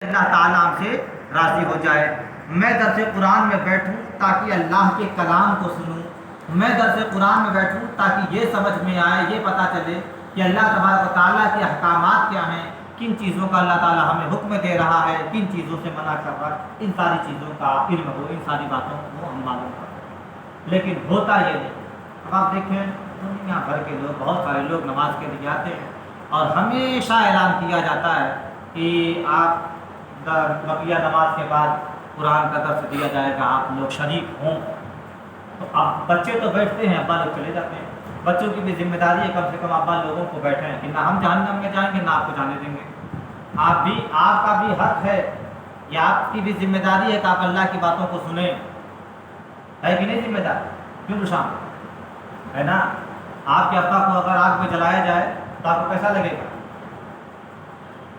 اللہ تعالیٰ ہم سے راضی ہو جائے۔ میں درس قرآن میں بیٹھوں تاکہ اللہ کے کلام کو سنوں، میں درس قرآن میں بیٹھوں تاکہ یہ سمجھ میں آئے، یہ پتہ چلے کہ اللہ تبارک و تعالیٰ کے احکامات کیا ہیں، کن چیزوں کا اللہ تعالیٰ ہمیں حکم دے رہا ہے، کن چیزوں سے منع کر رہا ہے، ان ساری چیزوں کا علم ہو، ان ساری باتوں کو ہم معلوم کریں۔ لیکن ہوتا یہ نہیں۔ اب آپ دیکھیں دنیا بھر کے لوگ، بہت سارے لوگ نماز کے لیے آتے ہیں اور ہمیشہ اعلان کیا جاتا ہے کہ آپ بقیہ نماز کے بعد قرآن کا درس دیا جائے گا، آپ لوگ شریک ہوں۔ تو اب بچے تو بیٹھتے ہیں، ابا لوگ چلے جاتے ہیں۔ بچوں کی بھی ذمہ داری ہے کم سے کم ابا لوگوں کو بیٹھیں کہ نہ ہم جہنم میں جائیں گے نہ آپ کو جانے دیں گے۔ آپ کا بھی حق ہے، یا آپ کی بھی ذمہ داری ہے کہ آپ اللہ کی باتوں کو سنیں، ہے کہ نہیں ذمہ داری؟ کیوں شام ہے نا؟ آپ کے ابا کو اگر آگ میں جلایا جائے تو آپ کو کیسا لگے گا؟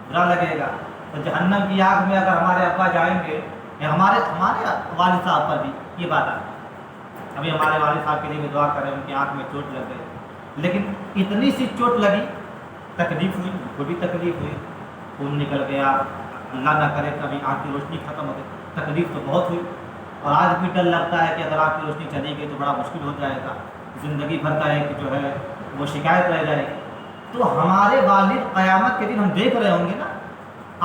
برا لگے گا۔ تو جہنم کی آگ میں اگر ہمارے ابا جائیں گے، یا ہمارے والد صاحب پر بھی یہ بات آتی ہے، ابھی ہمارے والد صاحب کے لیے بھی دعا کریں، ان کی آنکھ میں چوٹ لگ گئی، لیکن اتنی سی چوٹ لگی، تکلیف ہوئی، ان کو بھی تکلیف ہوئی، خون نکل گیا، اللہ نہ کرے کبھی آنکھ کی روشنی ختم ہو گئی، تکلیف تو بہت ہوئی۔ اور آج بھی ڈر لگتا ہے کہ اگر آنکھ کی روشنی چلی گئی تو بڑا مشکل ہو جائے گا، زندگی بھر کا ایک جو ہے وہ شکایت رہ جائے گی۔ تو ہمارے والد قیامت کے دن ہم دیکھ رہے ہوں گے نا،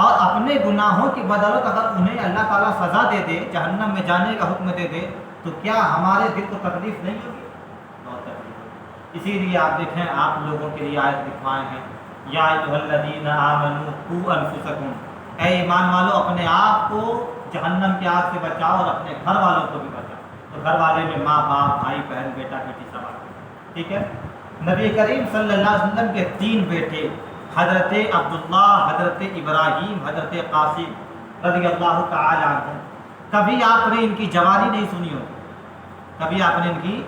اور اپنے گناہوں کی بدولت اگر انہیں اللہ تعالیٰ سزا دے دے، جہنم میں جانے کا حکم دے دے، تو کیا ہمارے دل کو تکلیف نہیں ہوگی؟ بہت تکلیف ہوگی۔ اسی لیے آپ دیکھیں، آپ لوگوں کے لیے آیت لکھوائے ہیں، یا ایھا الذین آمنوا قوا انفسکم، اے ایمان والو اپنے آپ کو جہنم کی آگ سے بچاؤ اور اپنے گھر والوں کو بھی بچاؤ۔ تو گھر والے میں ماں باپ، بھائی بہن، بیٹا بیٹی سب آتے ہیں، ٹھیک ہے؟ نبی کریم صلی اللہ علیہ وسلم کے 3 بیٹے، حضرت عبداللہ، حضرت ابراہیم، حضرت قاسم رضی اللہ تعالی عنہ، کبھی آپ نے ان کی جوانی نہیں سنی ہوتی، کبھی آپ نے ان کی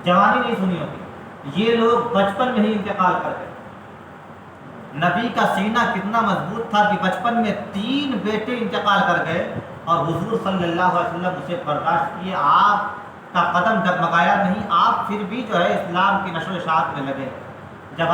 جوانی نہیں سنی ہوتی۔ یہ لوگ بچپن میں ہی انتقال کر گئے۔ نبی کا سینہ کتنا مضبوط تھا کہ بچپن میں 3 بیٹے انتقال کر گئے، اور حضور صلی اللہ علیہ وسلم اسے برداشت کیے، آپ کا قدم ڈگمگایا نہیں، آپ پھر بھی جو ہے اسلام کی نشر و اشاعت میں لگے۔ جب